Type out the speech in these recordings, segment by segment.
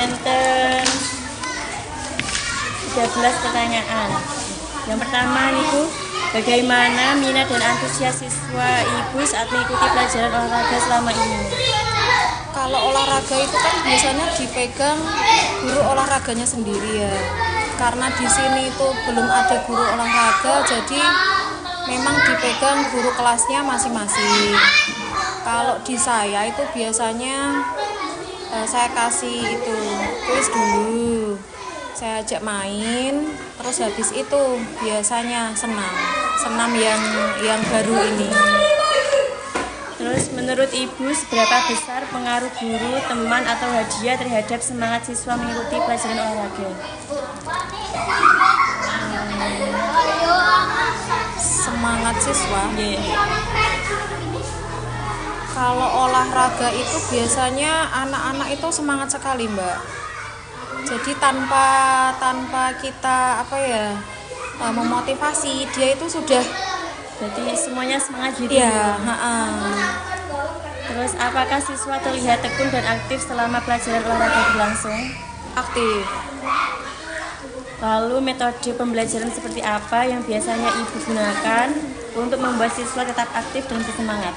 enten 13 pertanyaan. Yang pertama niku, bagaimana minat dan antusias siswa ibu saat mengikuti pelajaran olahraga selama ini? Kalau olahraga itu kan biasanya dipegang guru olahraganya sendiri ya. Karena di sini itu belum ada guru olahraga, jadi memang dipegang guru kelasnya masing-masing. Kalau di saya itu biasanya saya kasih itu kuis dulu, saya ajak main, terus habis itu biasanya senam yang baru ini. Terus menurut ibu seberapa besar pengaruh guru, teman atau hadiah terhadap semangat siswa mengikuti pelajaran olahraga? Semangat siswa. Kalau olahraga itu biasanya anak-anak itu semangat sekali, Mbak. Jadi tanpa kita memotivasi, dia itu sudah Jadi semuanya semangat gitu. ya. Terus apakah siswa terlihat tekun dan aktif selama pelajaran olahraga berlangsung? Aktif. Lalu metode pembelajaran seperti apa yang biasanya ibu gunakan untuk membuat siswa tetap aktif dan bersemangat?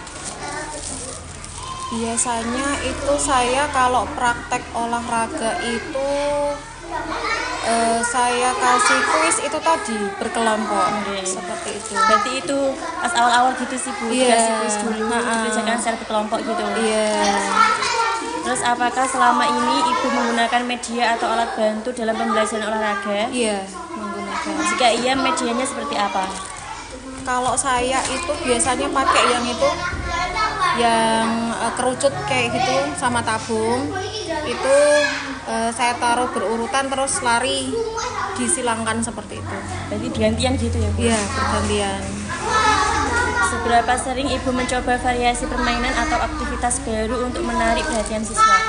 Biasanya itu saya kalau praktek olahraga itu saya kasih kuis itu tadi berkelompok. Seperti itu. Berarti itu pas awal-awal gitu sih Bu, dikasih kuis dulu, dikerjakan secara berkelompok gitu. Terus apakah selama ini ibu menggunakan media atau alat bantu dalam pembelajaran olahraga? Iya, menggunakan. Jika iya, medianya seperti apa? Kalau saya itu biasanya pakai yang kerucut kayak gitu sama tabung. Itu saya taruh berurutan terus lari disilangkan seperti itu. Berarti gantian gitu ya Bu? Iya, bergantian. Seberapa sering ibu mencoba variasi permainan atau aktivitas baru untuk menarik perhatian siswa?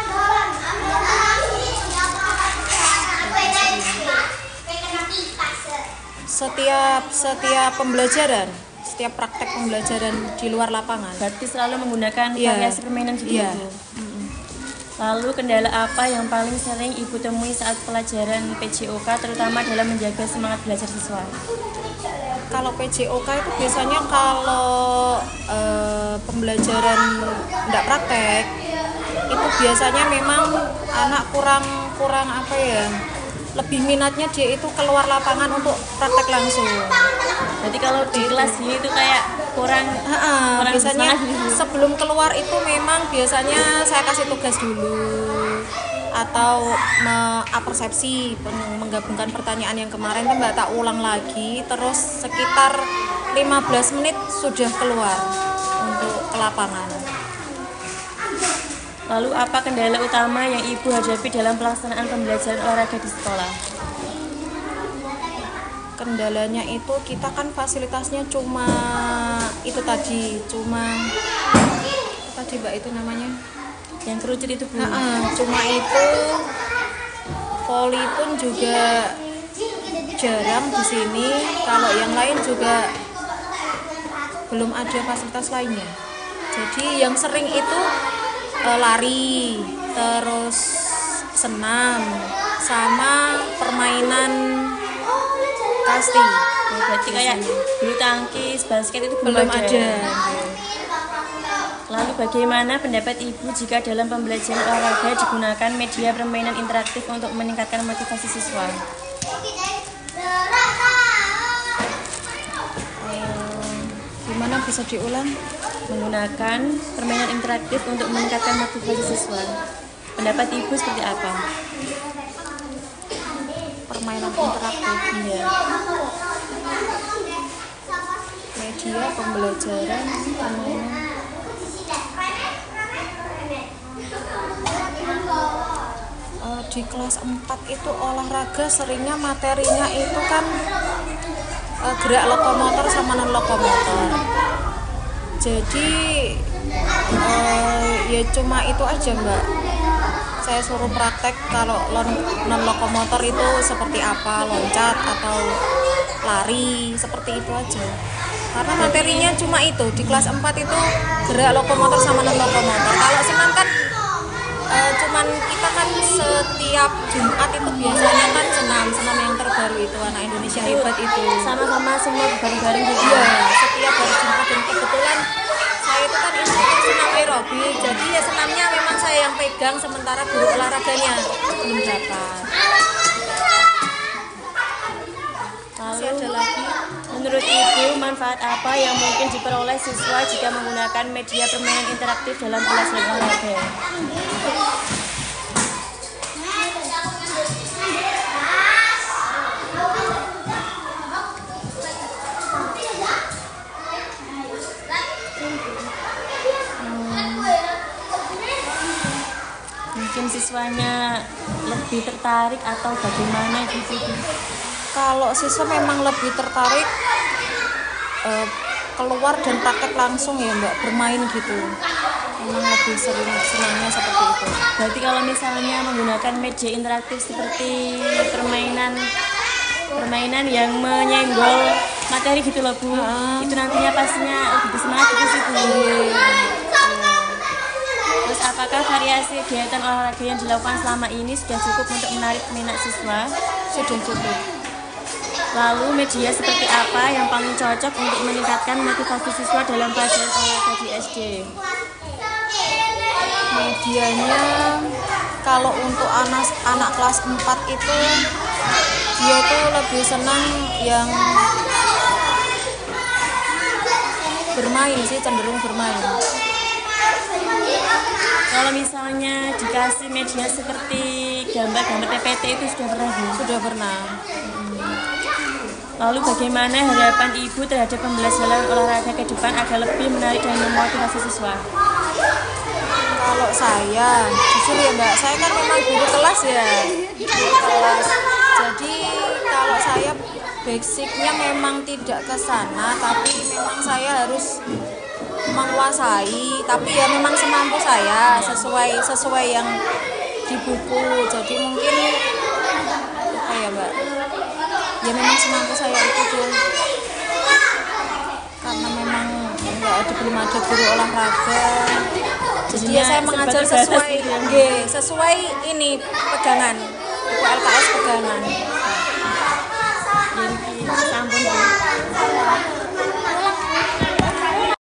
Setiap pembelajaran, setiap praktek pembelajaran di luar lapangan. Berarti selalu menggunakan variasi permainan gitu ya Bu? Lalu kendala apa yang paling sering ibu temui saat pelajaran PJOK, terutama dalam menjaga semangat belajar siswa? Kalau PJOK itu biasanya kalau pembelajaran tidak praktek itu biasanya memang anak kurang lebih minatnya dia itu keluar lapangan untuk praktek langsung. Berarti kalau di kelas ini itu kayak kurang biasanya gitu. Sebelum keluar itu memang biasanya saya kasih tugas dulu atau persepsi, menggabungkan pertanyaan yang kemarin kan Mbak tak ulang lagi, terus sekitar 15 menit sudah keluar untuk ke lapangan. Lalu apa kendala utama yang ibu hadapi dalam pelaksanaan pembelajaran olahraga di sekolah? Kendalanya itu kita kan fasilitasnya cuma Mbak itu namanya yang kerucut itu Bu? Cuma itu. Voli pun juga jarang di sini. Kalau yang lain juga belum ada fasilitas lainnya. Jadi yang sering itu lari, terus senam, sama permainan kasti. Berarti kayak bulu tangkis, basket itu belum ada. Lalu bagaimana pendapat ibu jika dalam pembelajaran olahraga digunakan media permainan interaktif untuk meningkatkan motivasi siswa? Gimana bisa diulang? Menggunakan permainan interaktif untuk meningkatkan motivasi siswa. Pendapat ibu seperti apa? Permainan interaktif. Iya. Media pembelajaran permainan. Di kelas 4 itu olahraga seringnya materinya itu kan gerak lokomotor sama non lokomotor. Jadi ya cuma itu aja Mbak. Saya suruh praktek kalau non lokomotor itu seperti apa, loncat atau lari, seperti itu aja. Karena materinya cuma itu, di kelas 4 itu gerak lokomotor sama non lokomotor. Kalau senam kan cuman kita kan setiap Jumat itu biasanya kan senam yang terbaru itu anak Indonesia hebat itu sama-sama semua bareng-bareng gitu. Iya, setiap hari Jumat dan kebetulan saya itu kan instruktur senam aerobik, jadi ya senamnya memang saya yang pegang sementara guru olahraganya belum dapat. Masih ada lagi. Menurut Ibu, manfaat apa yang mungkin diperoleh siswa jika menggunakan media permainan interaktif dalam pembelajaran olahraga? Mungkin siswanya lebih tertarik atau bagaimana gitu? Kalau siswa memang lebih tertarik keluar dan praktek langsung ya Mbak, bermain gitu. Memang lebih sering senangnya seperti itu. Berarti kalau misalnya menggunakan media interaktif seperti permainan yang menyenggol materi gitu loh Bu, itu nantinya pastinya lebih bersemangat gitu sih Bu. Terus apakah variasi kegiatan olahraga yang dilakukan selama ini sudah cukup untuk menarik minat siswa? Sudah cukup. Lalu media seperti apa yang paling cocok untuk meningkatkan motivasi siswa dalam pelajaran olahraga di SD? Medianya kalau untuk anak kelas 4 itu dia tuh lebih senang yang bermain sih, cenderung bermain. Kalau misalnya dikasih media seperti gambar-gambar PPT itu sudah pernah Bu? Sudah pernah. Lalu bagaimana harapan Ibu terhadap pembelajaran olahraga ke depan agar lebih menarik dan memotivasi siswa? Kalau saya, jujur ya Mbak, saya kan memang guru kelas ya. Guru kelas. Jadi kalau saya basicnya memang tidak ke sana, tapi memang saya harus menguasai, tapi ya memang semampu saya sesuai yang di buku. Jadi mungkin apa ya Mbak, ya memang semampu saya itu tuh, karena memang belum ada guru olahraga, jadi ya saya mengajar sesuai ini pegangan buku LKS pegangan.